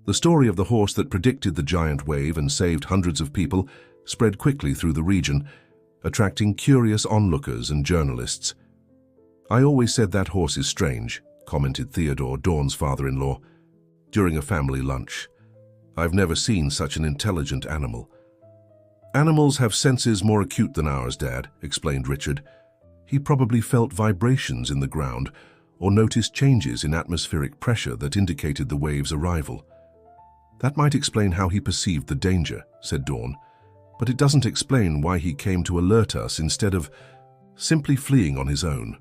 The story of the horse that predicted the giant wave and saved hundreds of people spread quickly through the region, attracting curious onlookers and journalists. "I always said that horse is strange," commented Theodore, Dawn's father-in-law, during a family lunch. "I've never seen such an intelligent animal." "Animals have senses more acute than ours, Dad," explained Richard. "He probably felt vibrations in the ground or noticed changes in atmospheric pressure that indicated the wave's arrival." "That might explain how he perceived the danger," said Dawn, "but it doesn't explain why he came to alert us instead of simply fleeing on his own."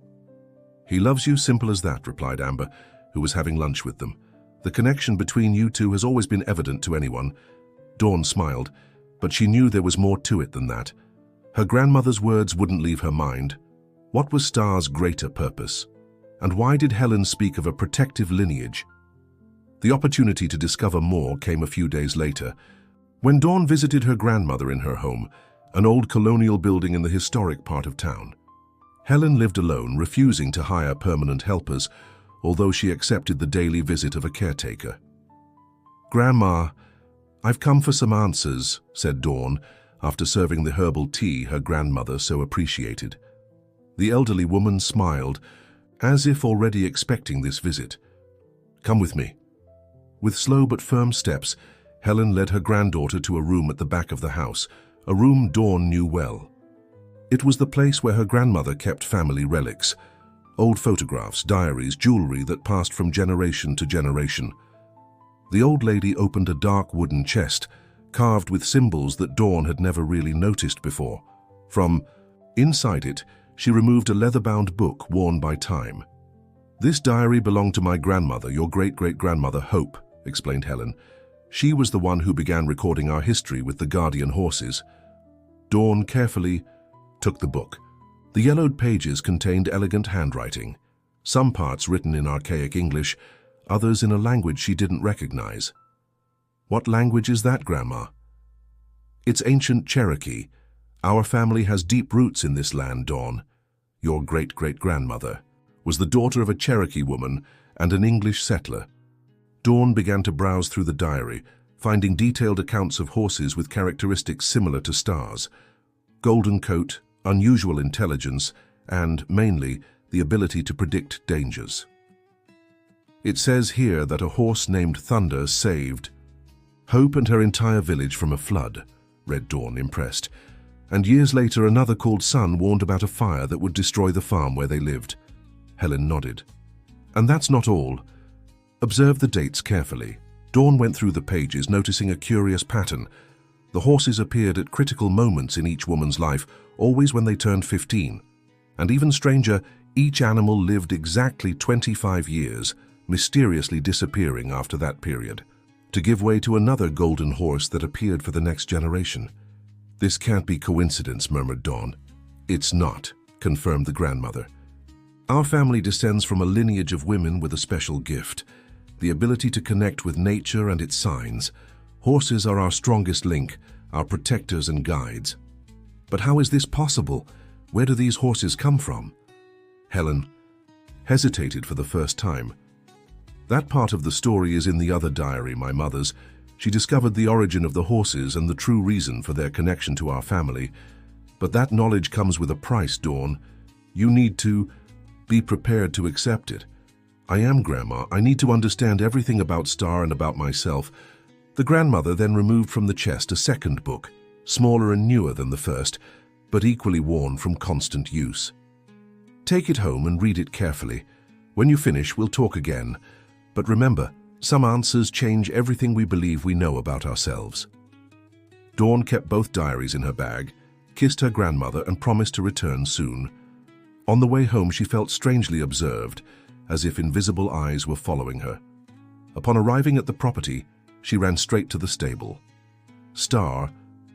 "He loves you, simple as that," replied Amber, who was having lunch with them. "The connection between you two has always been evident to anyone." Dawn smiled, but she knew there was more to it than that. Her grandmother's words wouldn't leave her mind. What was Star's greater purpose? And why did Helen speak of a protective lineage? The opportunity to discover more came a few days later, when Dawn visited her grandmother in her home, an old colonial building in the historic part of town. Helen lived alone, refusing to hire permanent helpers, although she accepted the daily visit of a caretaker. "Grandma, I've come for some answers," said Dawn, after serving the herbal tea her grandmother so appreciated. The elderly woman smiled, as if already expecting this visit. "Come with me." With slow but firm steps, Helen led her granddaughter to a room at the back of the house, a room Dawn knew well. It was the place where her grandmother kept family relics, old photographs, diaries, jewelry that passed from generation to generation. The old lady opened a dark wooden chest, carved with symbols that Dawn had never really noticed before. From inside it, she removed a leather-bound book worn by time. "This diary belonged to my grandmother, your great-great-grandmother, Hope," explained Helen. "She was the one who began recording our history with the guardian horses." Dawn carefully took the book. The yellowed pages contained elegant handwriting, some parts written in archaic English, others in a language she didn't recognize. "What language is that, Grandma?" "It's ancient Cherokee. Our family has deep roots in this land, Dawn. Your great-great-grandmother was the daughter of a Cherokee woman and an English settler." Dawn began to browse through the diary, finding detailed accounts of horses with characteristics similar to Star's: golden coat, unusual intelligence, and, mainly, the ability to predict dangers. "It says here that a horse named Thunder saved Hope and her entire village from a flood," read Dawn, impressed. "And years later, another called Sun warned about a fire that would destroy the farm where they lived." Helen nodded. "And that's not all. Observe the dates carefully." Dawn went through the pages, noticing a curious pattern. The horses appeared at critical moments in each woman's life, always when they turned 15. And even stranger, each animal lived exactly 25 years, mysteriously disappearing after that period, to give way to another golden horse that appeared for the next generation. "This can't be coincidence," murmured Dawn. "It's not," confirmed the grandmother. "Our family descends from a lineage of women with a special gift, the ability to connect with nature and its signs. Horses are our strongest link, our protectors and guides." "But how is this possible? Where do these horses come from?" Helen hesitated for the first time. "That part of the story is in the other diary, my mother's. She discovered the origin of the horses and the true reason for their connection to our family. But that knowledge comes with a price, Dawn. You need to be prepared to accept it." "I am, Grandma. I need to understand everything about Star and about myself." The grandmother then removed from the chest a second book, smaller and newer than the first, but equally worn from constant use. "Take it home and read it carefully. When you finish, we'll talk again. But remember, some answers change everything we believe we know about ourselves." Dawn kept both diaries in her bag, kissed her grandmother, and promised to return soon. On the way home, she felt strangely observed, as if invisible eyes were following her. Upon arriving at the property, she ran straight to the stable. Star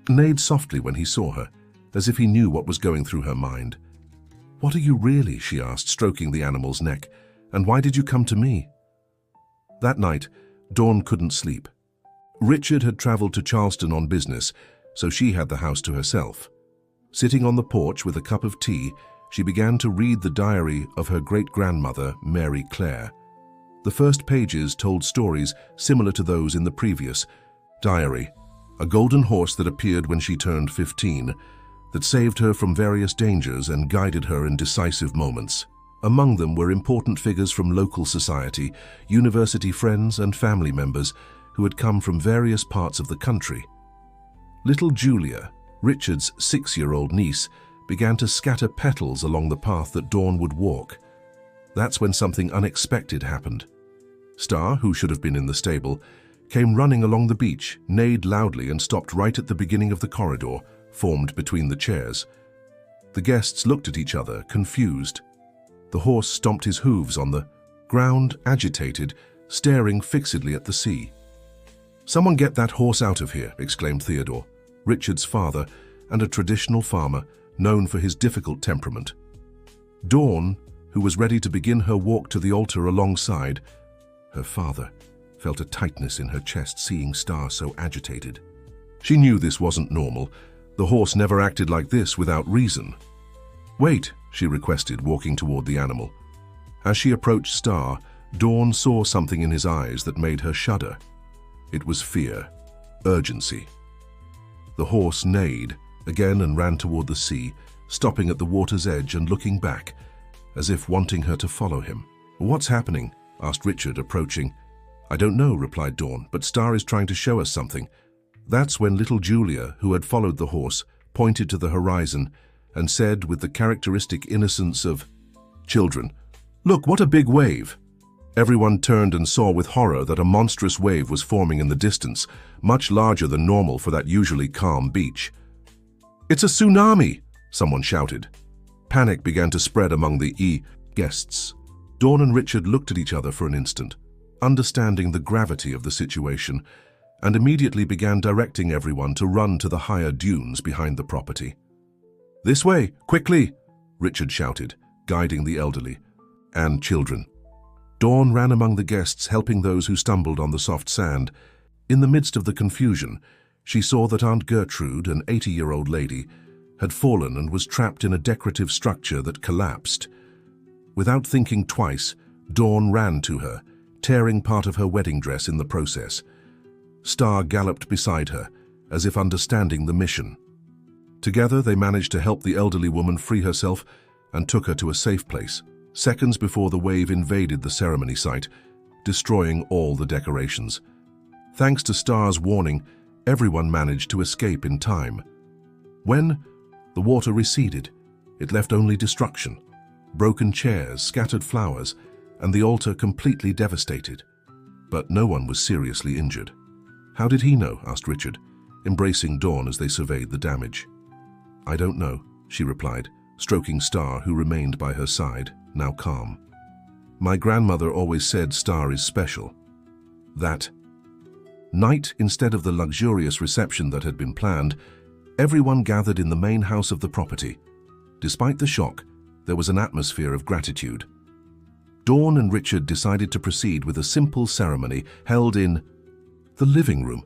neighed softly when he saw her, as if he knew what was going through her mind. "What are you really?" she asked, stroking the animal's neck. "And why did you come to me?" That night, Dawn couldn't sleep. Richard had traveled to Charleston on business, so she had the house to herself. Sitting on the porch with a cup of tea, she began to read the diary of her great-grandmother, Mary Clare. The first pages told stories similar to those in the previous diary. A golden horse that appeared when she turned 15, that saved her from various dangers and guided her in decisive moments. Among them were important figures from local society, university friends and family members who had come from various parts of the country. Little Julia, Richard's 6-year-old niece, began to scatter petals along the path that Dawn would walk. That's when something unexpected happened. Star, who should have been in the stable, came running along the beach, neighed loudly and stopped right at the beginning of the corridor, formed between the chairs. The guests looked at each other, confused. The horse stomped his hooves on the ground, agitated, staring fixedly at the sea. "Someone get that horse out of here," exclaimed Theodore, Richard's father and a traditional farmer known for his difficult temperament. Dawn, who was ready to begin her walk to the altar alongside her father, felt a tightness in her chest seeing Star so agitated. She knew this wasn't normal. The horse never acted like this without reason. "Wait," she requested, walking toward the animal. As she approached Star, Dawn saw something in his eyes that made her shudder. It was fear, urgency. The horse neighed again and ran toward the sea, stopping at the water's edge and looking back, as if wanting her to follow him. "What's happening?" asked Richard, approaching. "I don't know," replied Dawn, "but Star is trying to show us something." That's when little Julia, who had followed the horse, pointed to the horizon and said with the characteristic innocence of children, "Look, what a big wave!" Everyone turned and saw with horror that a monstrous wave was forming in the distance, much larger than normal for that usually calm beach. "It's a tsunami!" someone shouted. Panic began to spread among the guests. Dawn and Richard looked at each other for an instant, understanding the gravity of the situation, and immediately began directing everyone to run to the higher dunes behind the property. "This way, quickly!" Richard shouted, guiding the elderly and children. Dawn ran among the guests, helping those who stumbled on the soft sand. In the midst of the confusion, she saw that Aunt Gertrude, an 80-year-old lady, had fallen and was trapped in a decorative structure that collapsed. Without thinking twice, Dawn ran to her, tearing part of her wedding dress in the process. Star galloped beside her, as if understanding the mission. Together, they managed to help the elderly woman free herself and took her to a safe place, seconds before the wave invaded the ceremony site, destroying all the decorations. Thanks to Star's warning, everyone managed to escape in time. When the water receded, it left only destruction, broken chairs, scattered flowers, and the altar completely devastated. But no one was seriously injured. "How did he know?" asked Richard, embracing Dawn as they surveyed the damage. "I don't know," she replied, stroking Star, who remained by her side, now calm. "My grandmother always said Star is special." That night, instead of the luxurious reception that had been planned, everyone gathered in the main house of the property. Despite the shock, there was an atmosphere of gratitude. Dawn and Richard decided to proceed with a simple ceremony held in the living room.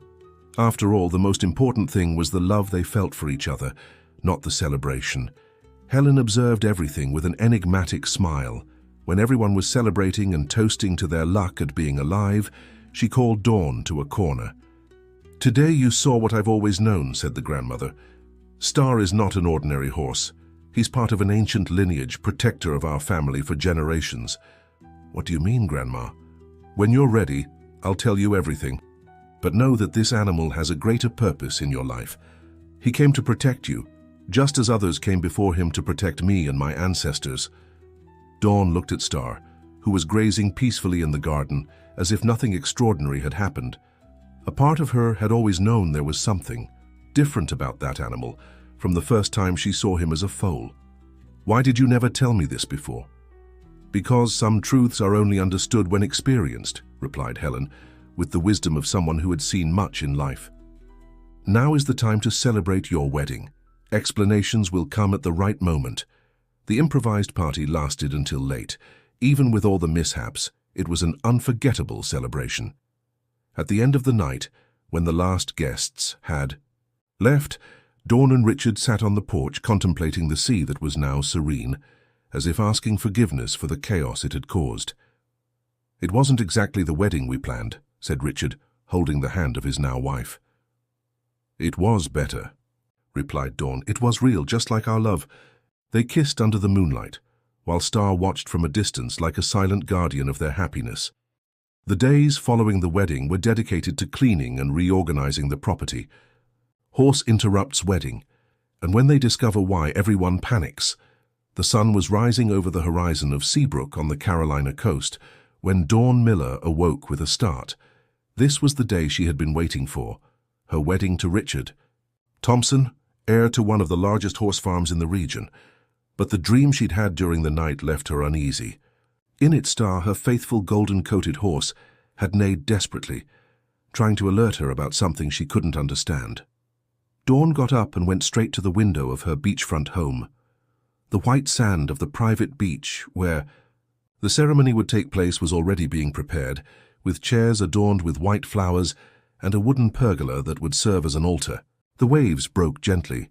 After all, the most important thing was the love they felt for each other, not the celebration. Helen observed everything with an enigmatic smile. When everyone was celebrating and toasting to their luck at being alive, she called Dawn to a corner. "Today you saw what I've always known," said the grandmother. "Star is not an ordinary horse. He's part of an ancient lineage, protector of our family for generations." "What do you mean, Grandma?" "When you're ready, I'll tell you everything. But know that this animal has a greater purpose in your life. He came to protect you, just as others came before him to protect me and my ancestors." Dawn looked at Star, who was grazing peacefully in the garden, as if nothing extraordinary had happened. A part of her had always known there was something different about that animal, from the first time she saw him as a foal. "Why did you never tell me this before?" "Because some truths are only understood when experienced," replied Helen, with the wisdom of someone who had seen much in life. "Now is the time to celebrate your wedding. Explanations will come at the right moment." The improvised party lasted until late. Even with all the mishaps, it was an unforgettable celebration. At the end of the night, when the last guests had left, Dawn and Richard sat on the porch contemplating the sea that was now serene, as if asking forgiveness for the chaos it had caused. "It wasn't exactly the wedding we planned," said Richard, holding the hand of his now wife. "It was better," replied Dawn. "It was real, just like our love." They kissed under the moonlight, while Star watched from a distance like a silent guardian of their happiness. The days following the wedding were dedicated to cleaning and reorganizing the property. Horse interrupts wedding, and when they discover why, everyone panics. The sun was rising over the horizon of Seabrook on the Carolina coast when Dawn Miller awoke with a start. This was the day she had been waiting for, her wedding to Richard Thompson, heir to one of the largest horse farms in the region. But the dream she'd had during the night left her uneasy. In its Star, her faithful golden-coated horse, had neighed desperately, trying to alert her about something she couldn't understand. Dawn got up and went straight to the window of her beachfront home. The white sand of the private beach where the ceremony would take place was already being prepared, with chairs adorned with white flowers and a wooden pergola that would serve as an altar. The waves broke gently,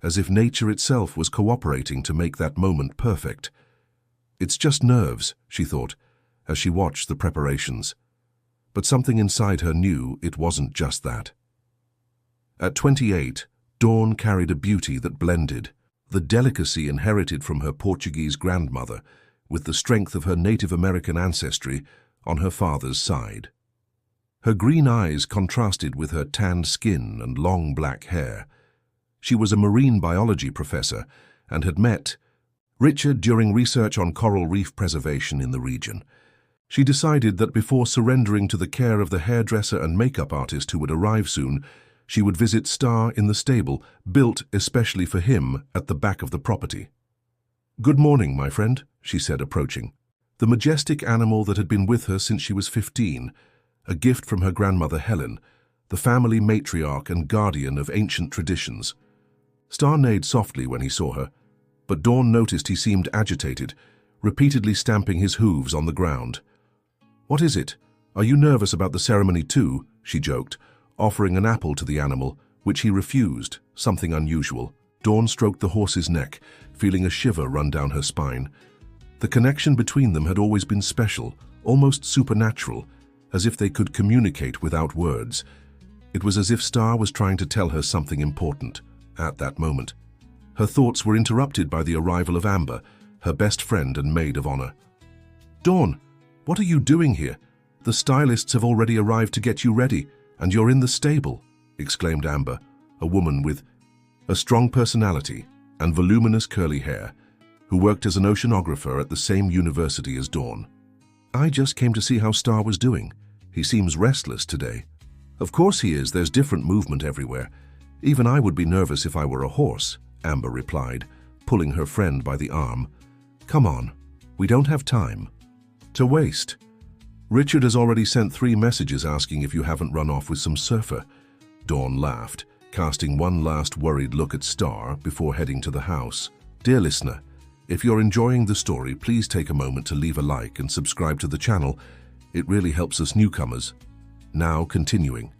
as if nature itself was cooperating to make that moment perfect. "It's just nerves," she thought, as she watched the preparations. But something inside her knew it wasn't just that. At 28, Dawn carried a beauty that blended the delicacy inherited from her Portuguese grandmother with the strength of her Native American ancestry on her father's side. Her green eyes contrasted with her tanned skin and long black hair. She was a marine biology professor and had met Richard during research on coral reef preservation in the region. She decided that before surrendering to the care of the hairdresser and makeup artist who would arrive soon, she would visit Star in the stable, built especially for him at the back of the property. "Good morning, my friend," she said, approaching. The majestic animal that had been with her since she was 15, a gift from her grandmother Helen, the family matriarch and guardian of ancient traditions. Star neighed softly when he saw her, but Dawn noticed he seemed agitated, repeatedly stamping his hooves on the ground. "What is it? Are you nervous about the ceremony too?" she joked, offering an apple to the animal, which he refused, something unusual. Dawn stroked the horse's neck, feeling a shiver run down her spine. The connection between them had always been special, almost supernatural, as if they could communicate without words. It was as if Star was trying to tell her something important at that moment. Her thoughts were interrupted by the arrival of Amber, her best friend and maid of honor. "Dawn, what are you doing here? The stylists have already arrived to get you ready, and you're in the stable," exclaimed Amber, a woman with a strong personality and voluminous curly hair, who worked as an oceanographer at the same university as Dawn. "I just came to see how Star was doing. He seems restless today." "Of course he is. There's different movement everywhere. Even I would be nervous if I were a horse," Amber replied, pulling her friend by the arm. "Come on, we don't have time to waste. Richard has already sent 3 messages asking if you haven't run off with some surfer." Dawn laughed, casting one last worried look at Star before heading to the house. "Dear listener, if you're enjoying the story, please take a moment to leave a like and subscribe to the channel. It really helps us newcomers." Now continuing.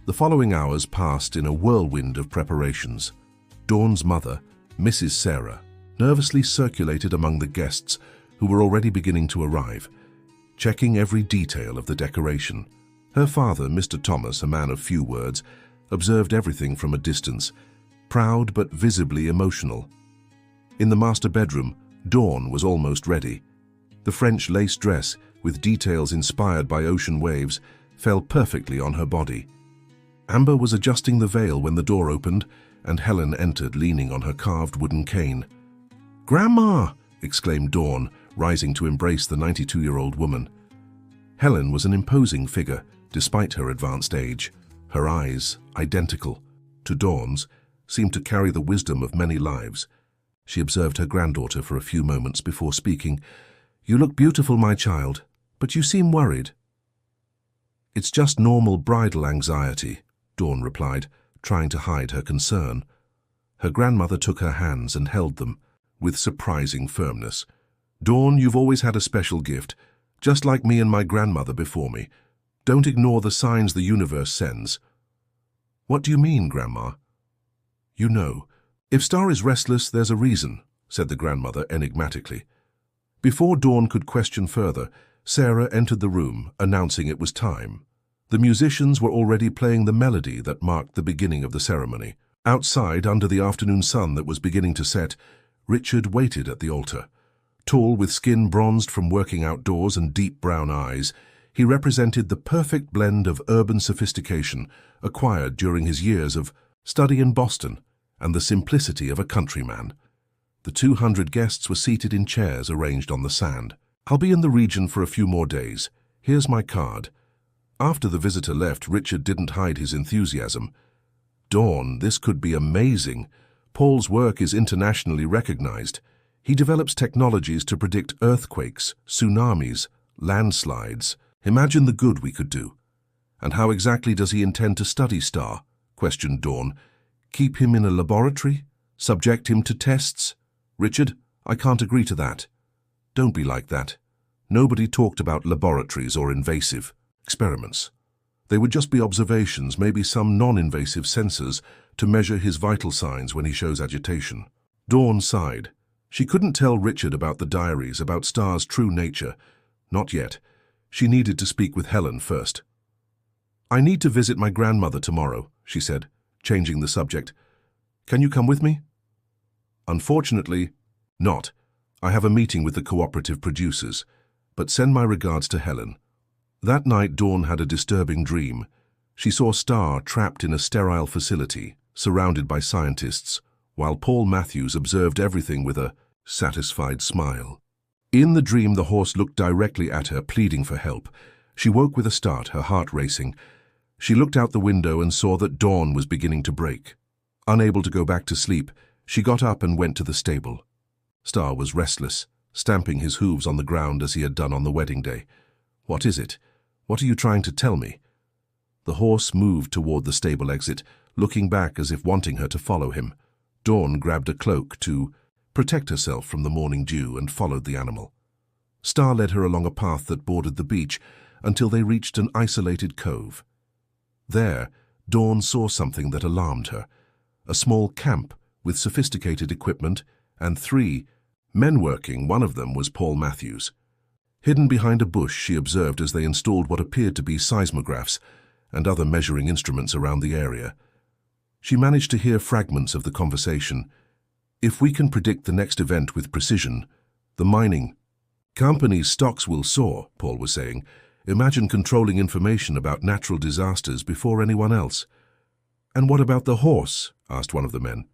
The following hours passed in a whirlwind of preparations. Dawn's mother, Mrs. Sarah, nervously circulated among the guests who were already beginning to arrive, checking every detail of the decoration. Her father, Mr. Thomas, a man of few words, observed everything from a distance, proud but visibly emotional. In the master bedroom, Dawn was almost ready. The French lace dress, with details inspired by ocean waves, fell perfectly on her body. Amber was adjusting the veil when the door opened, and Helen entered leaning on her carved wooden cane. "Grandma!" exclaimed Dawn, rising to embrace the 92-year-old woman. Helen was an imposing figure, despite her advanced age. Her eyes, identical to Dawn's, seemed to carry the wisdom of many lives. She observed her granddaughter for a few moments before speaking. "You look beautiful, my child, but you seem worried." "It's just normal bridal anxiety," Dawn replied, trying to hide her concern. Her grandmother took her hands and held them, with surprising firmness. "Dawn, you've always had a special gift, just like me and my grandmother before me. Don't ignore the signs the universe sends." "What do you mean, Grandma?" "You know, if Star is restless, there's a reason," said the grandmother enigmatically. Before Dawn could question further, Sarah entered the room, announcing it was time. The musicians were already playing the melody that marked the beginning of the ceremony. Outside, under the afternoon sun that was beginning to set, Richard waited at the altar. Tall, with skin bronzed from working outdoors and deep brown eyes, he represented the perfect blend of urban sophistication acquired during his years of study in Boston and the simplicity of a countryman. The 200 guests were seated in chairs arranged on the sand. "I'll be in the region for a few more days. Here's my card." After the visitor left, Richard didn't hide his enthusiasm. "Dawn, this could be amazing. Paul's work is internationally recognized. He develops technologies to predict earthquakes, tsunamis, landslides. Imagine the good we could do." "And how exactly does he intend to study Star?" questioned Dawn. "Keep him in a laboratory? Subject him to tests?" "Richard, I can't agree to that." "Don't be like that. Nobody talked about laboratories or invasive experiments. They would just be observations, maybe some non-invasive sensors to measure his vital signs when he shows agitation." Dawn sighed. She couldn't tell Richard about the diaries, about Star's true nature. Not yet. She needed to speak with Helen first. "I need to visit my grandmother tomorrow," she said, changing the subject. "Can you come with me?" "Unfortunately, not. I have a meeting with the cooperative producers, but send my regards to Helen." That night, Dawn had a disturbing dream. She saw Star trapped in a sterile facility, surrounded by scientists, while Paul Matthews observed everything with a satisfied smile. In the dream, the horse looked directly at her, pleading for help. She woke with a start, her heart racing. She looked out the window and saw that dawn was beginning to break. Unable to go back to sleep, she got up and went to the stable. Star was restless, stamping his hooves on the ground as he had done on the wedding day. "What is it? What are you trying to tell me?" The horse moved toward the stable exit, looking back as if wanting her to follow him. Dawn grabbed a cloak to protect herself from the morning dew and followed the animal. Star led her along a path that bordered the beach until they reached an isolated cove. There, Dawn saw something that alarmed her: a small camp with sophisticated equipment and 3 men working. One of them was Paul Matthews. Hidden behind a bush, she observed as they installed what appeared to be seismographs and other measuring instruments around the area. She managed to hear fragments of the conversation. "If we can predict the next event with precision, the mining company's stocks will soar," Paul was saying. "Imagine controlling information about natural disasters before anyone else." "And what about the horse?" asked one of the men.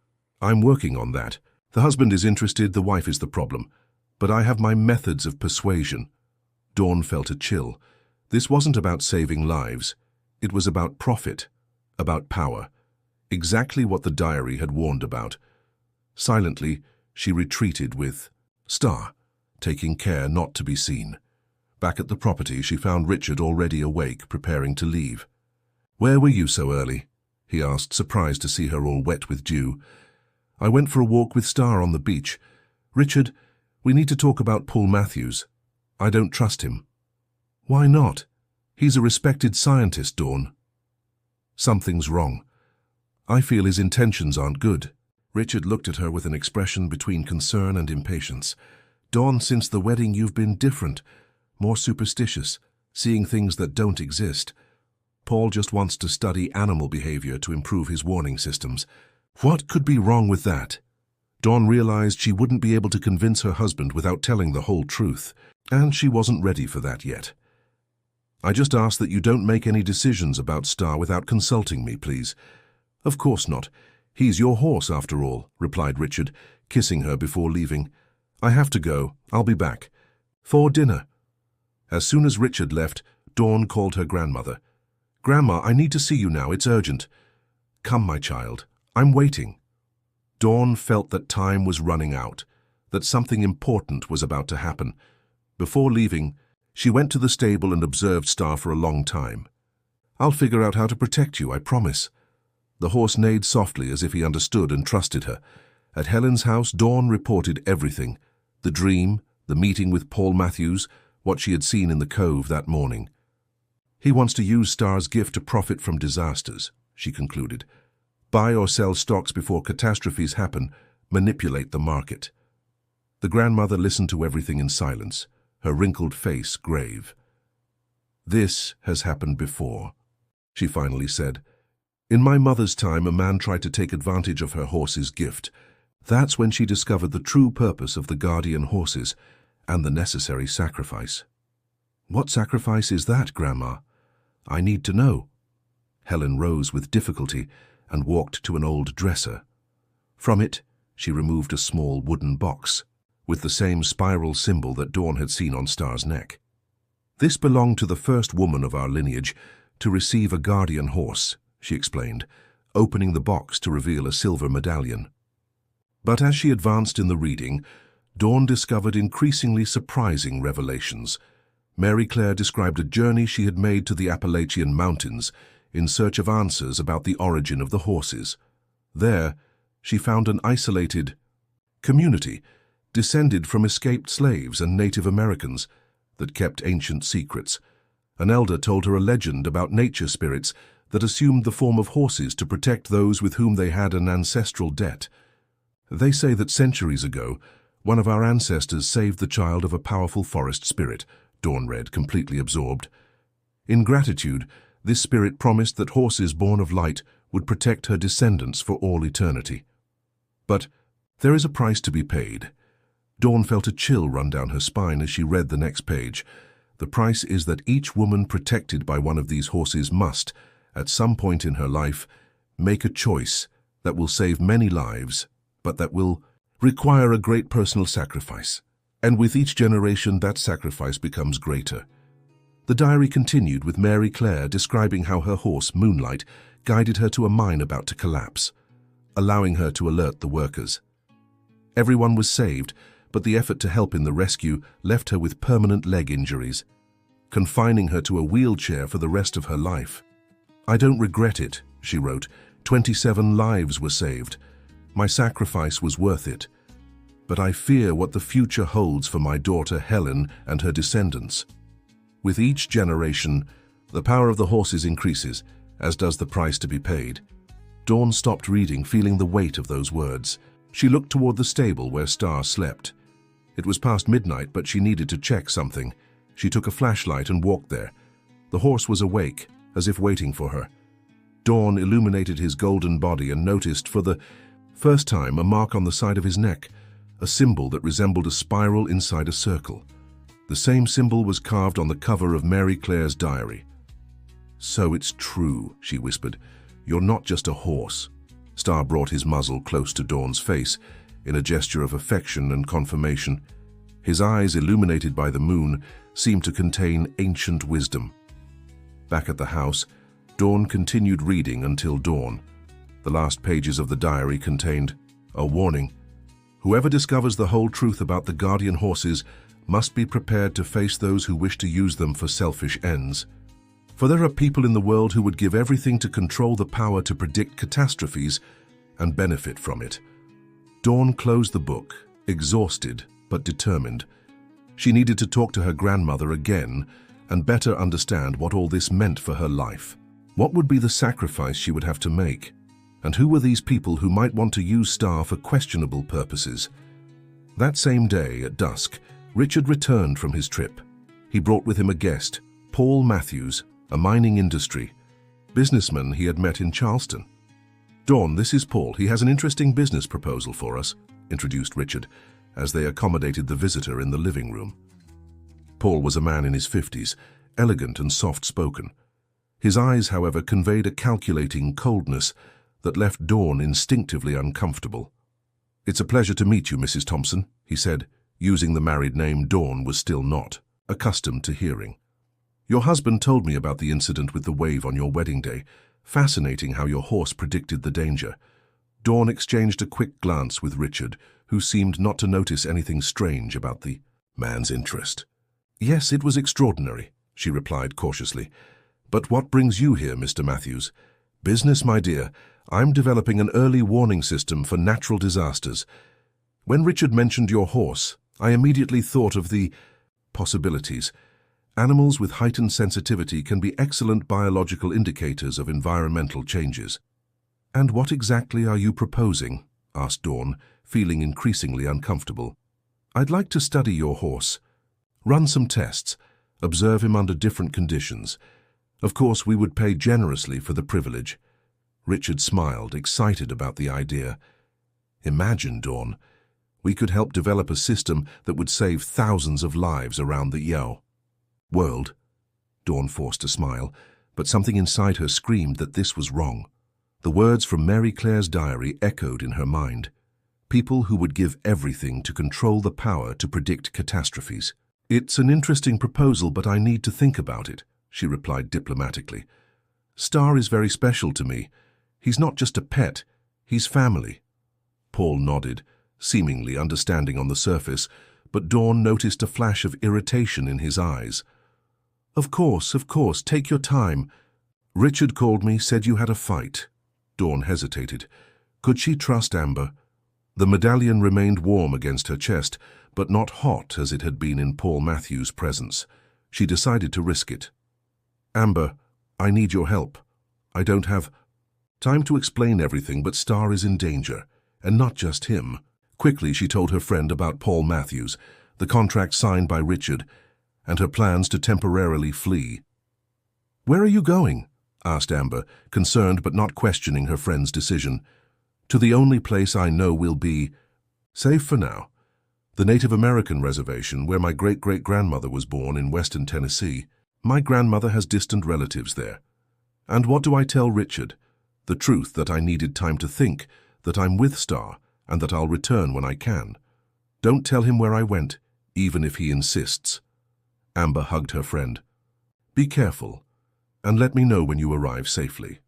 "I'm working on that. The husband is interested, the wife is the problem. But I have my methods of persuasion." Dawn felt a chill. This wasn't about saving lives. It was about profit, about power. Exactly what the diary had warned about. Silently, she retreated with Star, taking care not to be seen. Back at the property, she found Richard already awake, preparing to leave. "Where were you so early?" he asked, surprised to see her all wet with dew. "I went for a walk with Star on the beach. Richard, we need to talk about Paul Matthews. I don't trust him." "Why not? He's a respected scientist, Dawn." "Something's wrong. I feel his intentions aren't good." Richard looked at her with an expression between concern and impatience. "Dawn, since the wedding you've been different, more superstitious, seeing things that don't exist. Paul just wants to study animal behavior to improve his warning systems. What could be wrong with that?" Dawn realized she wouldn't be able to convince her husband without telling the whole truth, and she wasn't ready for that yet. "I just ask that you don't make any decisions about Star without consulting me, please." "Of course not. He's your horse, after all," replied Richard, kissing her before leaving. "I have to go. I'll be back. For dinner." As soon as Richard left, Dawn called her grandmother. "Grandma, I need to see you now. It's urgent." "Come, my child. I'm waiting." Dawn felt that time was running out, that something important was about to happen. Before leaving, she went to the stable and observed Star for a long time. "I'll figure out how to protect you, I promise." The horse neighed softly as if he understood and trusted her. At Helen's house, Dawn reported everything: the dream, the meeting with Paul Matthews, what she had seen in the cove that morning. "He wants to use Star's gift to profit from disasters," she concluded. "Buy or sell stocks before catastrophes happen, manipulate the market." The grandmother listened to everything in silence, her wrinkled face grave. "This has happened before," she finally said. "In my mother's time, a man tried to take advantage of her horse's gift. That's when she discovered the true purpose of the guardian horses and the necessary sacrifice." "What sacrifice is that, Grandma? I need to know." Helen rose with difficulty and walked to an old dresser. From it, she removed a small wooden box with the same spiral symbol that Dawn had seen on Star's neck. "This belonged to the first woman of our lineage to receive a guardian horse," she explained, opening the box to reveal a silver medallion. But as she advanced in the reading, Dawn discovered increasingly surprising revelations. Mary Claire described a journey she had made to the Appalachian Mountains in search of answers about the origin of the horses. There, she found an isolated community descended from escaped slaves and Native Americans that kept ancient secrets. An elder told her a legend about nature spirits that assumed the form of horses to protect those with whom they had an ancestral debt. "They say that centuries ago, one of our ancestors saved the child of a powerful forest spirit," Dawn read, completely absorbed. In gratitude, this spirit promised that horses born of light would protect her descendants for all eternity. But there is a price to be paid. Dawn felt a chill run down her spine as she read the next page. The price is that each woman protected by one of these horses must, at some point in her life, make a choice that will save many lives, but that will require a great personal sacrifice. And with each generation, that sacrifice becomes greater. The diary continued with Mary Claire describing how her horse, Moonlight, guided her to a mine about to collapse, allowing her to alert the workers. Everyone was saved, but the effort to help in the rescue left her with permanent leg injuries, confining her to a wheelchair for the rest of her life. "I don't regret it," she wrote. 27 lives were saved. My sacrifice was worth it. But I fear what the future holds for my daughter Helen and her descendants. With each generation, the power of the horses increases, as does the price to be paid. Dawn stopped reading, feeling the weight of those words. She looked toward the stable where Star slept. It was past midnight, but she needed to check something. She took a flashlight and walked there. The horse was awake, as if waiting for her. Dawn illuminated his golden body and noticed for the first time a mark on the side of his neck, a symbol that resembled a spiral inside a circle. The same symbol was carved on the cover of Mary Claire's diary. "So it's true," she whispered. "You're not just a horse." Star brought his muzzle close to Dawn's face in a gesture of affection and confirmation. His eyes, illuminated by the moon, seemed to contain ancient wisdom. Back at the house, Dawn continued reading until dawn. The last pages of the diary contained a warning. Whoever discovers the whole truth about the guardian horses must be prepared to face those who wish to use them for selfish ends. For there are people in the world who would give everything to control the power to predict catastrophes and benefit from it. Dawn closed the book, exhausted but determined. She needed to talk to her grandmother again and better understand what all this meant for her life. What would be the sacrifice she would have to make? And who were these people who might want to use Star for questionable purposes? That same day, at dusk, Richard returned from his trip. He brought with him a guest, Paul Matthews, a mining industry businessman he had met in Charleston. "Dawn, this is Paul. He has an interesting business proposal for us," introduced Richard, as they accommodated the visitor in the living room. Paul was a man in his 50s, elegant and soft-spoken. His eyes, however, conveyed a calculating coldness that left Dawn instinctively uncomfortable. "It's a pleasure to meet you, Mrs. Thompson," he said, using the married name Dawn was still not accustomed to hearing. "Your husband told me about the incident with the wave on your wedding day. Fascinating how your horse predicted the danger." Dawn exchanged a quick glance with Richard, who seemed not to notice anything strange about the man's interest. "Yes, it was extraordinary," she replied cautiously. "But what brings you here, Mr. Matthews?" "Business, my dear. I'm developing an early warning system for natural disasters. When Richard mentioned your horse, I immediately thought of the possibilities. Animals with heightened sensitivity can be excellent biological indicators of environmental changes." "And what exactly are you proposing?" asked Dawn, feeling increasingly uncomfortable. "I'd like to study your horse." Run some tests. Observe him under different conditions. Of course, we would pay generously for the privilege." Richard smiled, excited about the idea. "Imagine, Dawn. We could help develop a system that would save thousands of lives around the world." Dawn forced a smile, but something inside her screamed that this was wrong. The words from Mary Claire's diary echoed in her mind. People who would give everything to control the power to predict catastrophes. "It's an interesting proposal, but I need to think about it," she replied diplomatically. "Star is very special to me. He's not just a pet, he's family." Paul nodded, seemingly understanding on the surface, but Dawn noticed a flash of irritation in his eyes. Of course, take your time. Richard called me, said you had a fight." Dawn hesitated. Could she trust Amber? The medallion remained warm against her chest, but not hot as it had been in Paul Matthews' presence. She decided to risk it. "Amber, I need your help. I don't have time to explain everything, but Star is in danger, and not just him." Quickly, she told her friend about Paul Matthews, the contract signed by Richard, and her plans to temporarily flee. "Where are you going?" asked Amber, concerned but not questioning her friend's decision. "To the only place I know will be safe for now. The Native American reservation where my great-great-grandmother was born in western Tennessee. My grandmother has distant relatives there. And what do I tell Richard? The truth that I needed time to think, that I'm with Star, and that I'll return when I can. Don't tell him where I went, even if he insists." Amber hugged her friend. "Be careful, and let me know when you arrive safely."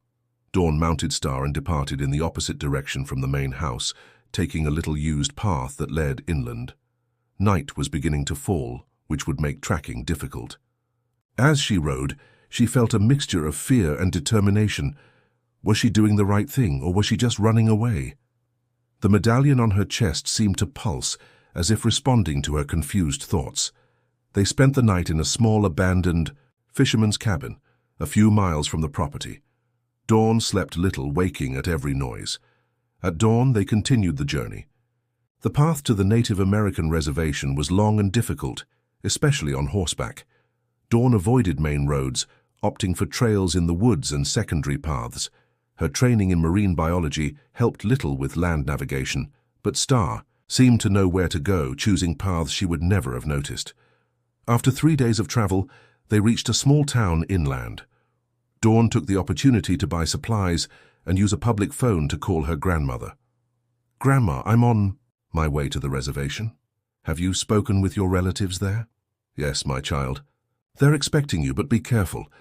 Dawn mounted Star and departed in the opposite direction from the main house, taking a little used path that led inland. Night was beginning to fall, which would make tracking difficult. As she rode, she felt a mixture of fear and determination. Was she doing the right thing, or was she just running away? The medallion on her chest seemed to pulse, as if responding to her confused thoughts. They spent the night in a small abandoned fisherman's cabin, a few miles from the property. Dawn slept little, waking at every noise. At dawn, they continued the journey. The path to the Native American reservation was long and difficult, especially on horseback. Dawn avoided main roads, opting for trails in the woods and secondary paths. Her training in marine biology helped little with land navigation, but Star seemed to know where to go, choosing paths she would never have noticed. After 3 days of travel, they reached a small town inland. Dawn took the opportunity to buy supplies and use a public phone to call her grandmother. "Grandma, I'm on my way to the reservation. Have you spoken with your relatives there?" "Yes, my child. They're expecting you, but be careful.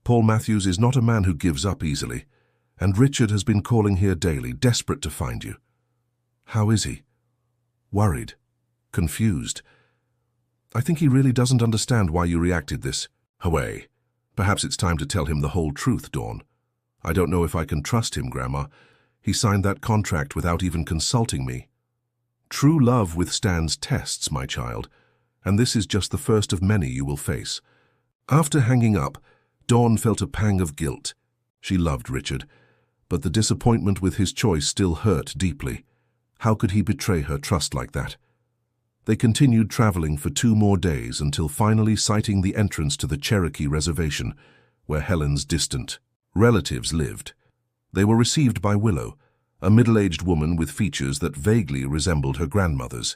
Paul Matthews is not a man who gives up easily, and Richard has been calling here daily, desperate to find you." "How is he?" "Worried. Confused. I think he really doesn't understand why you reacted this way. Perhaps it's time to tell him the whole truth, Dawn. I don't know if I can trust him, Grandma. He signed that contract without even consulting me." "True love withstands tests, my child, and this is just the first of many you will face." After hanging up, Dawn felt a pang of guilt. She loved Richard, but the disappointment with his choice still hurt deeply. How could he betray her trust like that? They continued traveling for 2 more days until finally sighting the entrance to the Cherokee Reservation, where Helen's distant relatives lived. They were received by Willow, a middle-aged woman with features that vaguely resembled her grandmother's.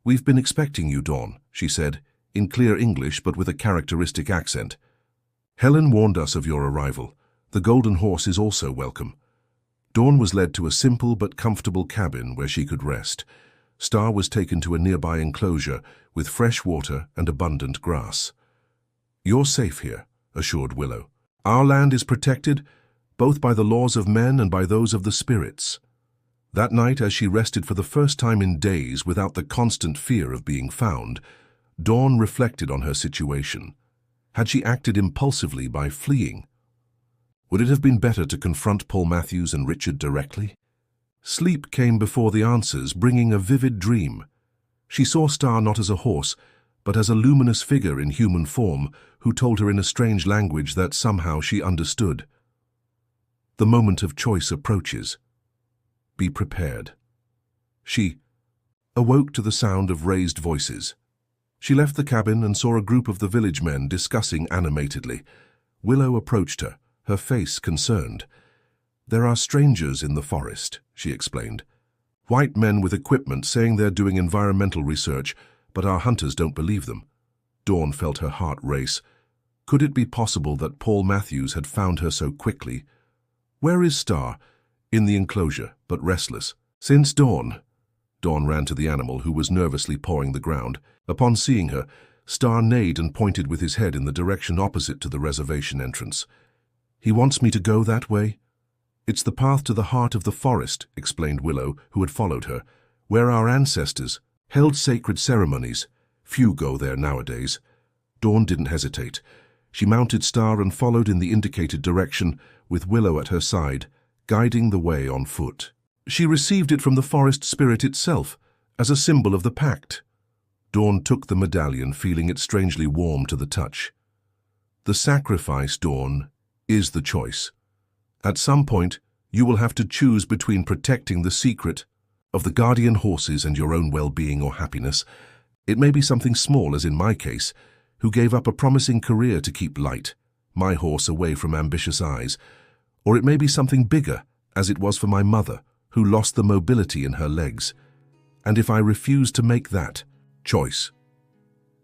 "We've been expecting you, Dawn," she said, in clear English but with a characteristic accent. "Helen warned us of your arrival. The Golden Horse is also welcome." Dawn was led to a simple but comfortable cabin where she could rest. Star was taken to a nearby enclosure with fresh water and abundant grass. "You're safe here," assured Willow. "Our land is protected, both by the laws of men and by those of the spirits." That night, as she rested for the first time in days without the constant fear of being found, Dawn reflected on her situation. Had she acted impulsively by fleeing? Would it have been better to confront Paul Matthews and Richard directly? Sleep came before the answers, bringing a vivid dream. She saw Star not as a horse, but as a luminous figure in human form who told her in a strange language that somehow she understood. The moment of choice approaches. Be prepared. She awoke to the sound of raised voices. She left the cabin and saw a group of the village men discussing animatedly. Willow approached her, her face concerned. "There are strangers in the forest," she explained. "White men with equipment saying they're doing environmental research, but our hunters don't believe them." Dawn felt her heart race. Could it be possible that Paul Matthews had found her so quickly? "Where is Star?" "In the enclosure, but restless." "Since dawn?" Dawn ran to the animal, who was nervously pawing the ground. Upon seeing her, Star neighed and pointed with his head in the direction opposite to the reservation entrance. "He wants me to go that way?" "It's the path to the heart of the forest," explained Willow, who had followed her, "where our ancestors held sacred ceremonies. Few go there nowadays." Dawn didn't hesitate. She mounted Star and followed in the indicated direction, with Willow at her side, guiding the way on foot. She received it from the forest spirit itself, as a symbol of the pact. Dawn took the medallion, feeling it strangely warm to the touch. The sacrifice, Dawn, is the choice. At some point, you will have to choose between protecting the secret of the guardian horses and your own well-being or happiness. It may be something small, as in my case, who gave up a promising career to keep Light, my horse, away from ambitious eyes. Or it may be something bigger, as it was for my mother, who lost the mobility in her legs. And if I refuse to make that choice,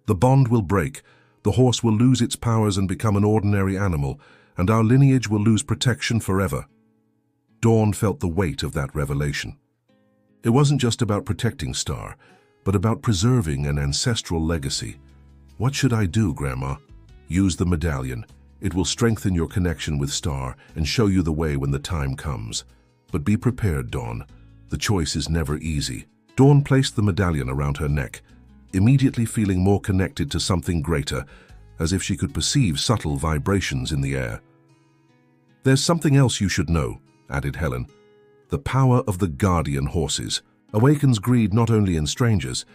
the bond will break, the horse will lose its powers and become an ordinary animal, and our lineage will lose protection forever. Dawn felt the weight of that revelation. It wasn't just about protecting Star, but about preserving an ancestral legacy. "What should I do, Grandma?" "Use the medallion. It will strengthen your connection with Star and show you the way when the time comes. But be prepared, Dawn. The choice is never easy." Dawn placed the medallion around her neck, immediately feeling more connected to something greater, as if she could perceive subtle vibrations in the air. "There's something else you should know," added Helen. "The power of the guardian horses awakens greed not only in strangers,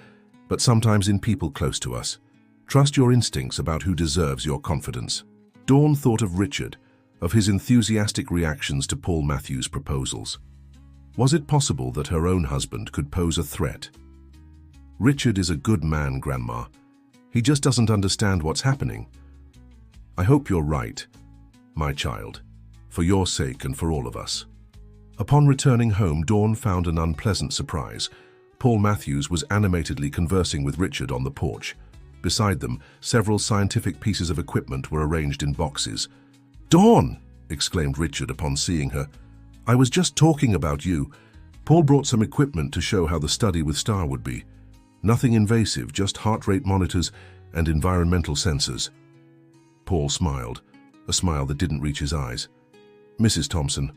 but sometimes in people close to us. Trust your instincts about who deserves your confidence." Dawn thought of Richard, of his enthusiastic reactions to Paul Matthews' proposals. Was it possible that her own husband could pose a threat? "Richard is a good man, Grandma. He just doesn't understand what's happening." "I hope you're right, my child, for your sake and for all of us." Upon returning home, Dawn found an unpleasant surprise. Paul Matthews was animatedly conversing with Richard on the porch. Beside them, several scientific pieces of equipment were arranged in boxes. "Dawn!" exclaimed Richard upon seeing her. "I was just talking about you. Paul brought some equipment to show how the study with Star would be. Nothing invasive, just heart rate monitors and environmental sensors." Paul smiled, a smile that didn't reach his eyes. "Mrs. Thompson,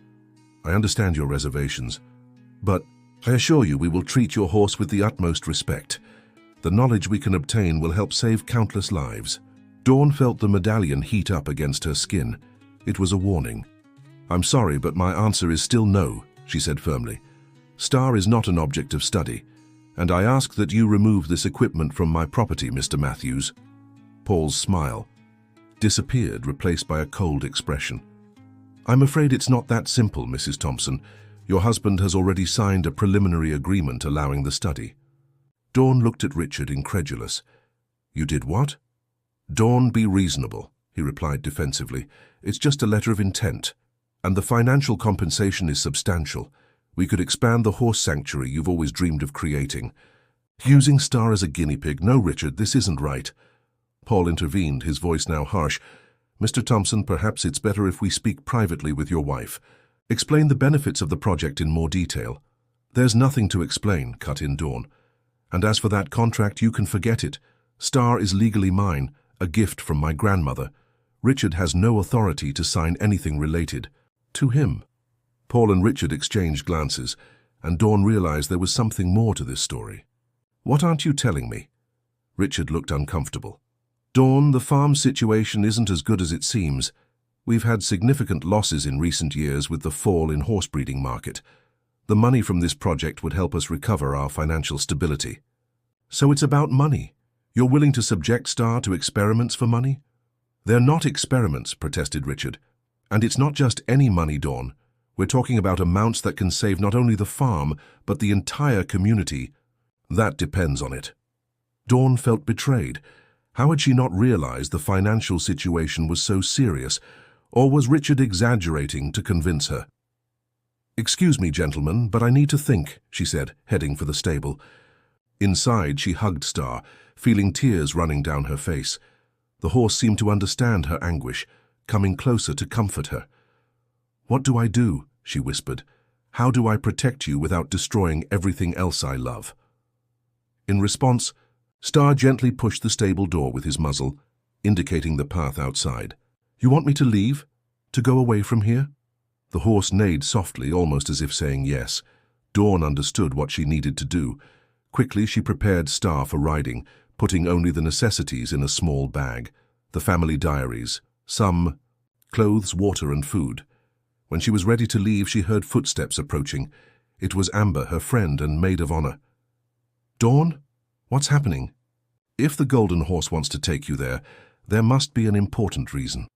I understand your reservations, but I assure you we will treat your horse with the utmost respect. The knowledge we can obtain will help save countless lives." Dawn felt the medallion heat up against her skin. It was a warning. "I'm sorry, but my answer is still no," she said firmly. "Star is not an object of study, and I ask that you remove this equipment from my property, Mr. Matthews." Paul's smile disappeared, replaced by a cold expression. "I'm afraid it's not that simple, Mrs. Thompson. Your husband has already signed a preliminary agreement allowing the study." Dawn looked at Richard, incredulous. "You did what?" "Dawn, be reasonable," he replied defensively. "It's just a letter of intent, and the financial compensation is substantial. We could expand the horse sanctuary you've always dreamed of creating." "Using Star as a guinea pig? No, Richard, this isn't right." Paul intervened, his voice now harsh. "Mr. Thompson, perhaps it's better if we speak privately with your wife. Explain the benefits of the project in more detail." "There's nothing to explain," cut in Dawn. "And as for that contract, you can forget it. Star is legally mine, a gift from my grandmother. Richard has no authority to sign anything related to him." Paul and Richard exchanged glances, and Dawn realized there was something more to this story. "What aren't you telling me?" Richard looked uncomfortable. "Dawn, the farm situation isn't as good as it seems. We've had significant losses in recent years with the fall in horse breeding market. The money from this project would help us recover our financial stability." "So it's about money? You're willing to subject Star to experiments for money?" "They're not experiments," protested Richard. "And it's not just any money, Dawn. We're talking about amounts that can save not only the farm, but the entire community. That depends on it." Dawn felt betrayed. How had she not realized the financial situation was so serious, or was Richard exaggerating to convince her? "Excuse me, gentlemen, but I need to think," she said, heading for the stable. Inside, she hugged Star, feeling tears running down her face. The horse seemed to understand her anguish, coming closer to comfort her. "What do I do?" she whispered. "How do I protect you without destroying everything else I love?" In response, Star gently pushed the stable door with his muzzle, indicating the path outside. "You want me to leave? To go away from here?" The horse neighed softly, almost as if saying yes. Dawn understood what she needed to do. Quickly, she prepared Star for riding, putting only the necessities in a small bag, the family diaries, some clothes, water, and food. When she was ready to leave, she heard footsteps approaching. It was Amber, her friend and maid of honor. "Dawn, what's happening?" "If the Golden Horse wants to take you there, there must be an important reason."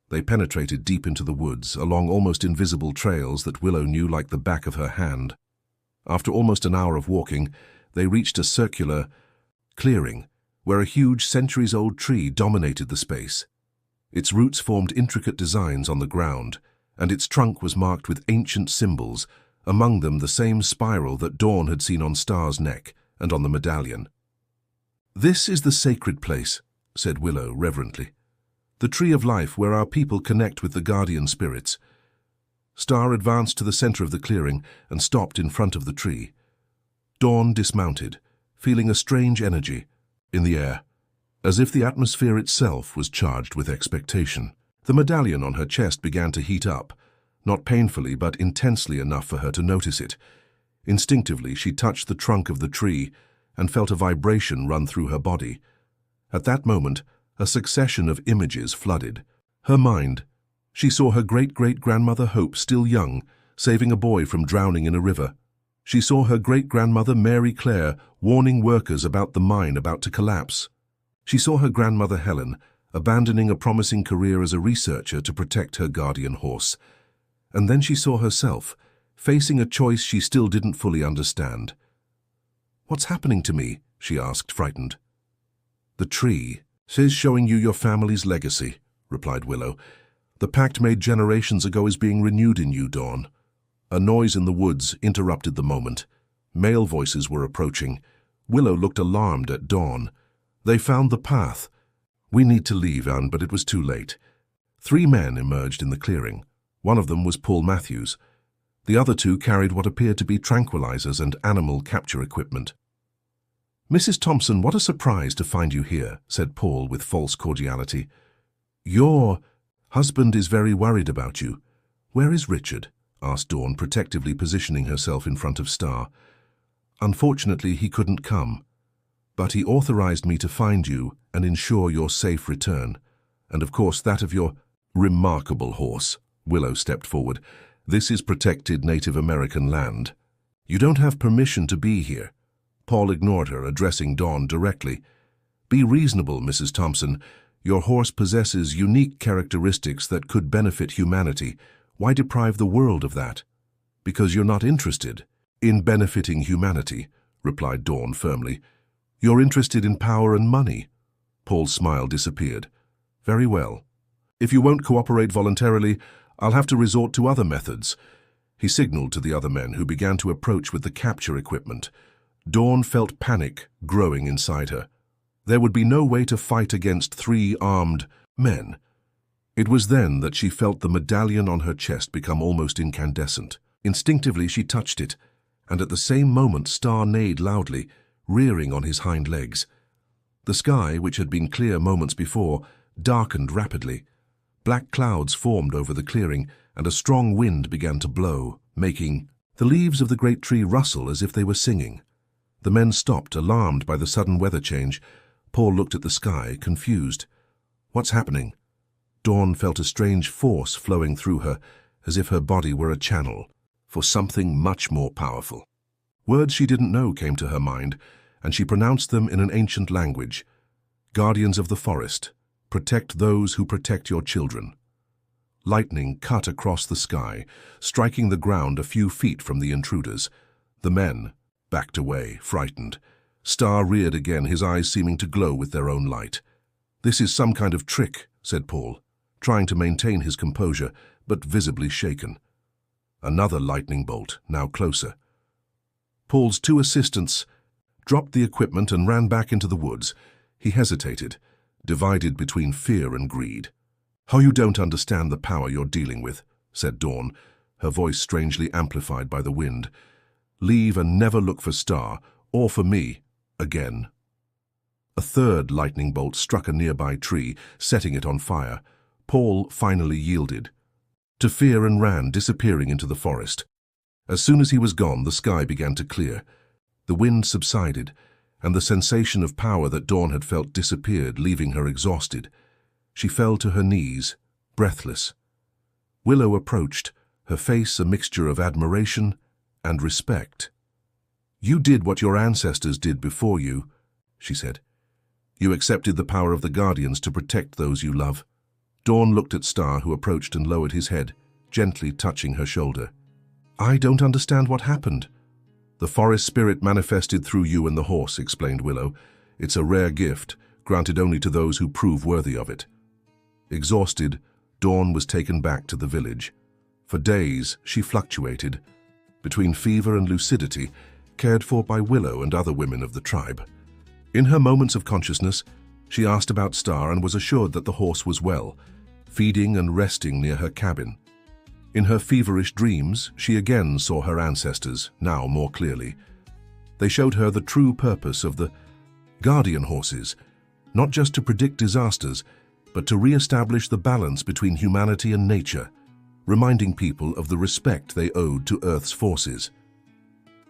They penetrated deep into the woods, along almost invisible trails that Willow knew like the back of her hand. After almost an hour of walking, they reached a circular clearing, where a huge centuries-old tree dominated the space. Its roots formed intricate designs on the ground, and its trunk was marked with ancient symbols, among them the same spiral that Dawn had seen on Star's neck and on the medallion. "This is the sacred place," said Willow reverently. "The tree of life where our people connect with the guardian spirits." Star advanced to the center of the clearing and stopped in front of the tree. Dawn dismounted, feeling a strange energy in the air, as if the atmosphere itself was charged with expectation. The medallion on her chest began to heat up, not painfully but intensely enough for her to notice it. Instinctively, she touched the trunk of the tree and felt a vibration run through her body. At that moment, a succession of images flooded her mind. She saw her great-great-grandmother Hope, still young, saving a boy from drowning in a river. She saw her great-grandmother Mary Clare warning workers about the mine about to collapse. She saw her grandmother Helen abandoning a promising career as a researcher to protect her guardian horse. And then she saw herself, facing a choice she still didn't fully understand. "What's happening to me?" she asked, frightened. "The tree is showing you your family's legacy," replied Willow. "The pact made generations ago is being renewed in you, Dawn." A noise in the woods interrupted the moment. Male voices were approaching. Willow looked alarmed at Dawn. "They found the path." "We need to leave, Anne," but it was too late. 3 men emerged in the clearing. One of them was Paul Matthews. The other 2 carried what appeared to be tranquilizers and animal capture equipment. "Mrs. Thompson, what a surprise to find you here," said Paul with false cordiality. "Your husband is very worried about you." "Where is Richard?" asked Dawn, protectively positioning herself in front of Star. "Unfortunately, he couldn't come, but he authorized me to find you and ensure your safe return, and of course that of your remarkable horse." Willow stepped forward. "This is protected Native American land. You don't have permission to be here." Paul ignored her, addressing Dawn directly. "Be reasonable, Mrs. Thompson. Your horse possesses unique characteristics that could benefit humanity. Why deprive the world of that?" "Because you're not interested in benefiting humanity," replied Dawn firmly. "You're interested in power and money." Paul's smile disappeared. "Very well. If you won't cooperate voluntarily, I'll have to resort to other methods." He signaled to the other men, who began to approach with the capture equipment. Dawn felt panic growing inside her. There would be no way to fight against 3 armed men. It was then that she felt the medallion on her chest become almost incandescent. Instinctively, she touched it, and at the same moment Star neighed loudly, rearing on his hind legs. The sky, which had been clear moments before, darkened rapidly. Black clouds formed over the clearing, and a strong wind began to blow, making the leaves of the great tree rustle as if they were singing. The men stopped, alarmed by the sudden weather change. Paul looked at the sky, confused. "What's happening?" Dawn felt a strange force flowing through her, as if her body were a channel for something much more powerful. Words she didn't know came to her mind, and she pronounced them in an ancient language. "Guardians of the forest, protect those who protect your children." Lightning cut across the sky, striking the ground a few feet from the intruders. The men backed away, frightened. Star reared again, his eyes seeming to glow with their own light. "This is some kind of trick," said Paul, trying to maintain his composure, but visibly shaken. Another lightning bolt, now closer. Paul's two assistants dropped the equipment and ran back into the woods. He hesitated, divided between fear and greed. "Oh, you don't understand the power you're dealing with," said Dawn, her voice strangely amplified by the wind. "Leave and never look for Star, or for me, again." A third lightning bolt struck a nearby tree, setting it on fire. Paul finally yielded to fear and ran, disappearing into the forest. As soon as he was gone, the sky began to clear. The wind subsided, and the sensation of power that Dawn had felt disappeared, leaving her exhausted. She fell to her knees, breathless. Willow approached, her face a mixture of admiration and respect. "You did what your ancestors did before you," she said. "You accepted the power of the Guardians to protect those you love." Dawn looked at Star, who approached and lowered his head, gently touching her shoulder. "I don't understand what happened." "The forest spirit manifested through you and the horse," explained Willow. "It's a rare gift, granted only to those who prove worthy of it." Exhausted, Dawn was taken back to the village. For days, she fluctuated between fever and lucidity, cared for by Willow and other women of the tribe. In her moments of consciousness, she asked about Star and was assured that the horse was well, feeding and resting near her cabin. In her feverish dreams, she again saw her ancestors, now more clearly. They showed her the true purpose of the guardian horses, not just to predict disasters, but to re-establish the balance between humanity and nature, reminding people of the respect they owed to Earth's forces.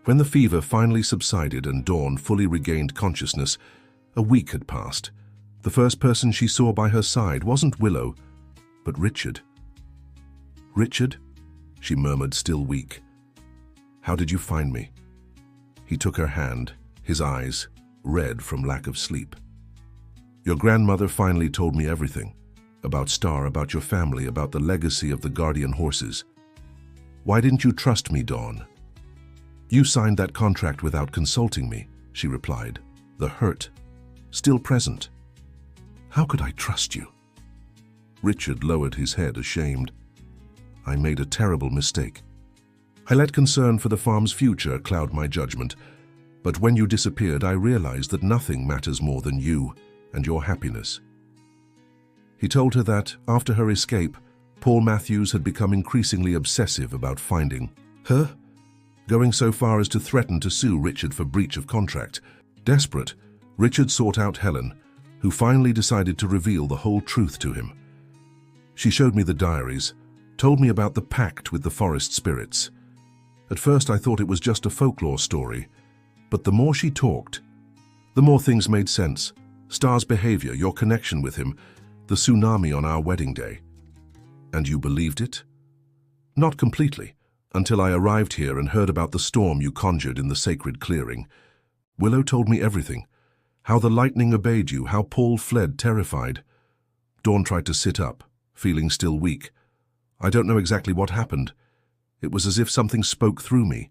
When the fever finally subsided and Dawn fully regained consciousness, a week had passed. The first person she saw by her side wasn't Willow, but Richard. "Richard?" she murmured, still weak. "How did you find me?" He took her hand, his eyes red from lack of sleep. "Your grandmother finally told me everything. About Star, about your family, about the legacy of the guardian horses. Why didn't you trust me, Dawn?" "You signed that contract without consulting me," she replied, the hurt still present. "How could I trust you?" Richard lowered his head, ashamed. "I made a terrible mistake. I let concern for the farm's future cloud my judgment, but when you disappeared, I realized that nothing matters more than you and your happiness." He told her that, after her escape, Paul Matthews had become increasingly obsessive about finding her, going so far as to threaten to sue Richard for breach of contract. Desperate, Richard sought out Helen, who finally decided to reveal the whole truth to him. She showed me the diaries, told me about the pact with the forest spirits. At first I thought it was just a folklore story, but the more she talked, the more things made sense. Star's behavior, your connection with him, the tsunami on our wedding day. "And you believed it?" "Not completely, until I arrived here and heard about the storm you conjured in the sacred clearing. Willow told me everything. How the lightning obeyed you, how Paul fled terrified." Dawn tried to sit up, feeling still weak. "I don't know exactly what happened. It was as if something spoke through me."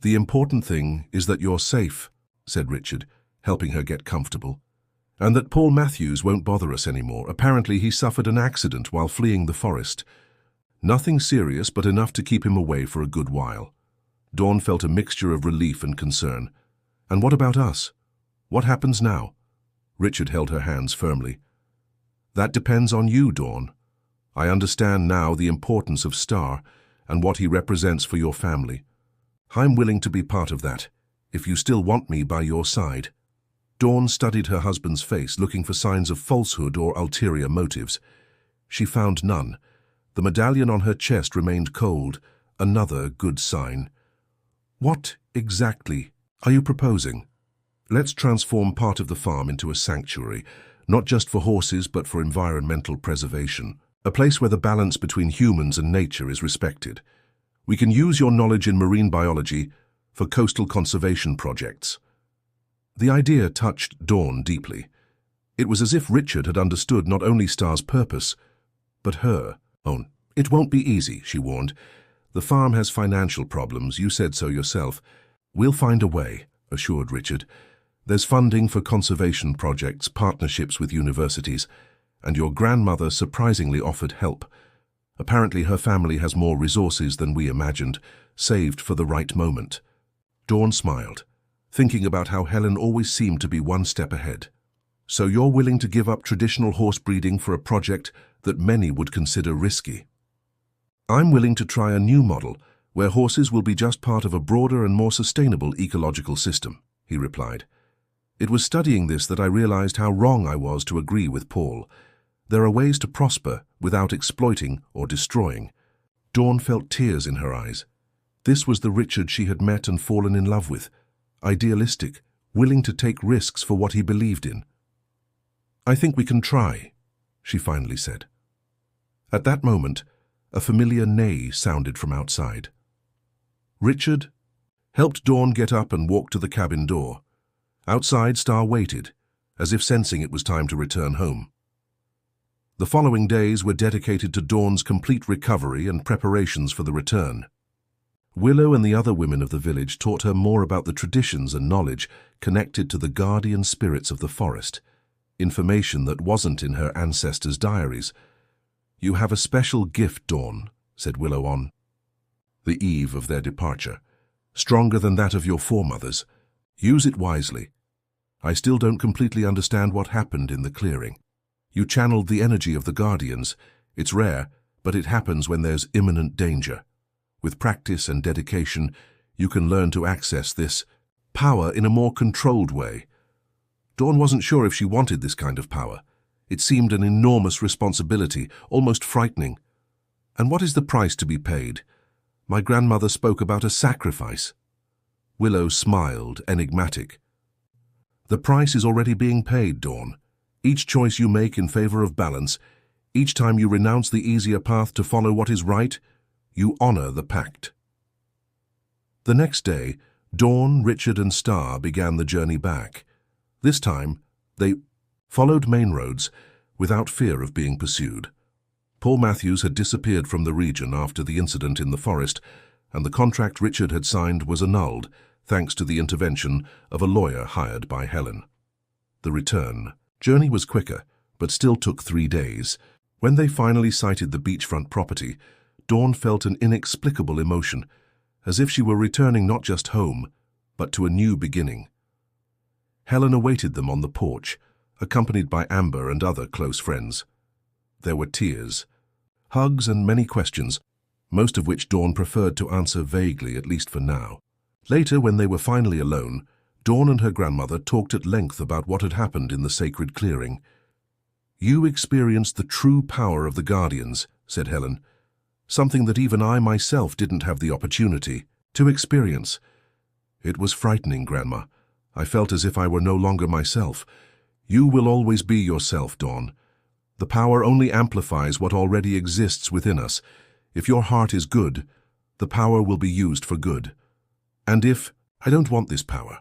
"The important thing is that you're safe," said Richard, helping her get comfortable. "And that Paul Matthews won't bother us anymore. Apparently he suffered an accident while fleeing the forest. Nothing serious, but enough to keep him away for a good while." Dawn felt a mixture of relief and concern. "And what about us? What happens now?" Richard held her hands firmly. "That depends on you, Dawn. I understand now the importance of Star and what he represents for your family. I'm willing to be part of that, if you still want me by your side." Dawn studied her husband's face, looking for signs of falsehood or ulterior motives. She found none. The medallion on her chest remained cold, another good sign. "What exactly are you proposing?" "Let's transform part of the farm into a sanctuary, not just for horses but for environmental preservation. A place where the balance between humans and nature is respected. We can use your knowledge in marine biology for coastal conservation projects." The idea touched Dawn deeply. It was as if Richard had understood not only Star's purpose, but her own. "It won't be easy," she warned. "The farm has financial problems, you said so yourself." "We'll find a way," assured Richard. There's funding for conservation projects, partnerships with universities, and your grandmother surprisingly offered help. Apparently her family has more resources than we imagined, saved for the right moment. Dawn smiled, thinking about how Helen always seemed to be one step ahead. So you're willing to give up traditional horse breeding for a project that many would consider risky? I'm willing to try a new model where horses will be just part of a broader and more sustainable ecological system, he replied. It was studying this that I realized how wrong I was to agree with Paul. There are ways to prosper without exploiting or destroying. Dawn felt tears in her eyes. This was the Richard she had met and fallen in love with, idealistic, willing to take risks for what he believed in. I think we can try, she finally said. At that moment, a familiar neigh sounded from outside. Richard helped Dawn get up and walk to the cabin door. Outside, Star waited, as if sensing it was time to return home. The following days were dedicated to Dawn's complete recovery and preparations for the return. Willow and the other women of the village taught her more about the traditions and knowledge connected to the guardian spirits of the forest, information that wasn't in her ancestors' diaries. You have a special gift, Dawn, said Willow on the eve of their departure, stronger than that of your foremothers. Use it wisely. I still don't completely understand what happened in the clearing. You channeled the energy of the Guardians. It's rare, but it happens when there's imminent danger. With practice and dedication, you can learn to access this power in a more controlled way. Dawn wasn't sure if she wanted this kind of power. It seemed an enormous responsibility, almost frightening. And what is the price to be paid? My grandmother spoke about a sacrifice. Willow smiled, enigmatic. The price is already being paid, Dawn. Each choice you make in favor of balance, each time you renounce the easier path to follow what is right, you honor the pact. The next day, Dawn, Richard and Star began the journey back. This time, they followed main roads without fear of being pursued. Paul Matthews had disappeared from the region after the incident in the forest, and the contract Richard had signed was annulled thanks to the intervention of a lawyer hired by Helen. The return journey was quicker, but still took 3 days. When they finally sighted the beachfront property, Dawn felt an inexplicable emotion, as if she were returning not just home, but to a new beginning. Helen awaited them on the porch, accompanied by Amber and other close friends. There were tears, hugs and many questions, most of which Dawn preferred to answer vaguely, at least for now. Later, when they were finally alone, Dawn and her grandmother talked at length about what had happened in the sacred clearing. You experienced the true power of the Guardians, said Helen, something that even I myself didn't have the opportunity to experience. It was frightening, Grandma. I felt as if I were no longer myself. You will always be yourself, Dawn. The power only amplifies what already exists within us. If your heart is good, the power will be used for good. And if I don't want this power,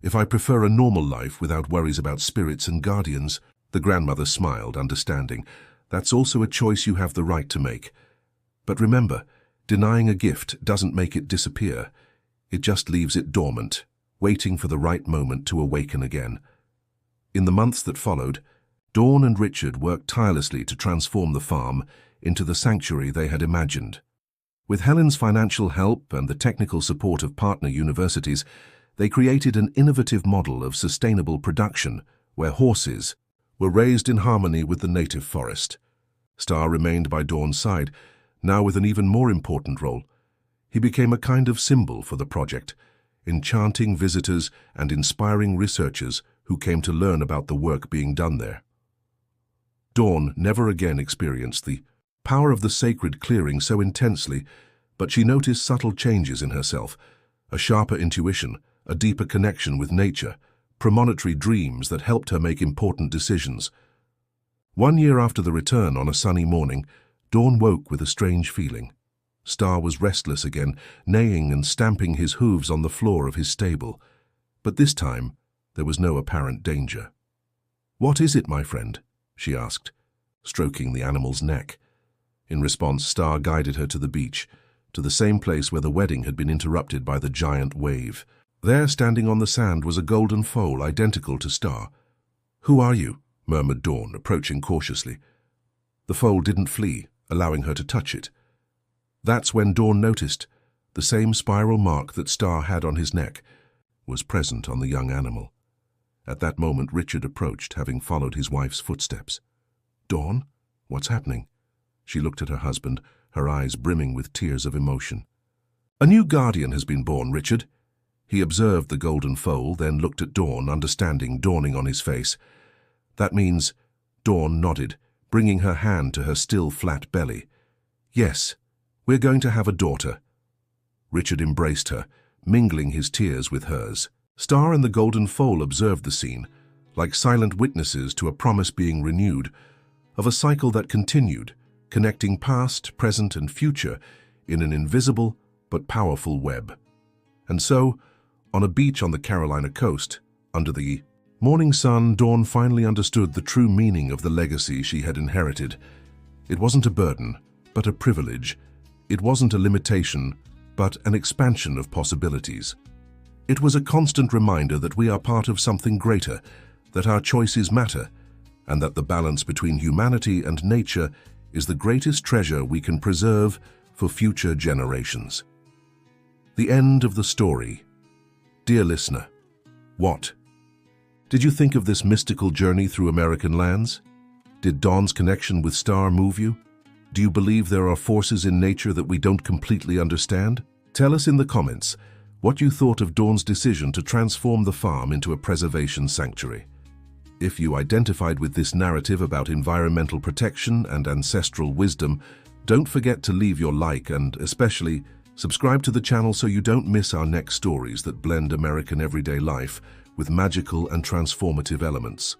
if I prefer a normal life without worries about spirits and guardians, the grandmother smiled, understanding. That's also a choice you have the right to make. But remember, denying a gift doesn't make it disappear. It just leaves it dormant, waiting for the right moment to awaken again. In the months that followed, Dawn and Richard worked tirelessly to transform the farm into the sanctuary they had imagined. With Helen's financial help and the technical support of partner universities, they created an innovative model of sustainable production where horses were raised in harmony with the native forest. Star remained by Dawn's side, now with an even more important role. He became a kind of symbol for the project, enchanting visitors and inspiring researchers who came to learn about the work being done there. Dawn never again experienced the power of the sacred clearing so intensely, but she noticed subtle changes in herself, a sharper intuition, a deeper connection with nature, premonitory dreams that helped her make important decisions. 1 year after the return, on a sunny morning, Dawn woke with a strange feeling. Star was restless again, neighing and stamping his hooves on the floor of his stable. But this time, there was no apparent danger. "What is it, my friend?" she asked, stroking the animal's neck. In response, Star guided her to the beach, to the same place where the wedding had been interrupted by the giant wave. There, standing on the sand, was a golden foal identical to Star. "Who are you?" murmured Dawn, approaching cautiously. The foal didn't flee, allowing her to touch it. That's when Dawn noticed the same spiral mark that Star had on his neck was present on the young animal. At that moment, Richard approached, having followed his wife's footsteps. "Dawn, what's happening?" She looked at her husband, her eyes brimming with tears of emotion. "A new guardian has been born, Richard." He observed the golden foal, then looked at Dawn, understanding dawning on his face. "That means—" Dawn nodded, bringing her hand to her still flat belly. "Yes, we're going to have a daughter." Richard embraced her, mingling his tears with hers. Star and the golden foal observed the scene, like silent witnesses to a promise being renewed, of a cycle that continued, connecting past, present, and future in an invisible but powerful web. And so, on a beach on the Carolina coast, under the morning sun, Dawn finally understood the true meaning of the legacy she had inherited. It wasn't a burden, but a privilege. It wasn't a limitation, but an expansion of possibilities. It was a constant reminder that we are part of something greater, that our choices matter, and that the balance between humanity and nature is the greatest treasure we can preserve for future generations. The end of the story. Dear listener, what did you think of this mystical journey through American lands? Did Dawn's connection with Star move you? Do you believe there are forces in nature that we don't completely understand? Tell us in the comments what you thought of Dawn's decision to transform the farm into a preservation sanctuary. If you identified with this narrative about environmental protection and ancestral wisdom, don't forget to leave your like and, especially, subscribe to the channel so you don't miss our next stories that blend American everyday life with magical and transformative elements.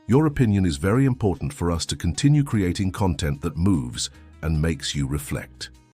Your opinion is very important for us to continue creating content that moves and makes you reflect.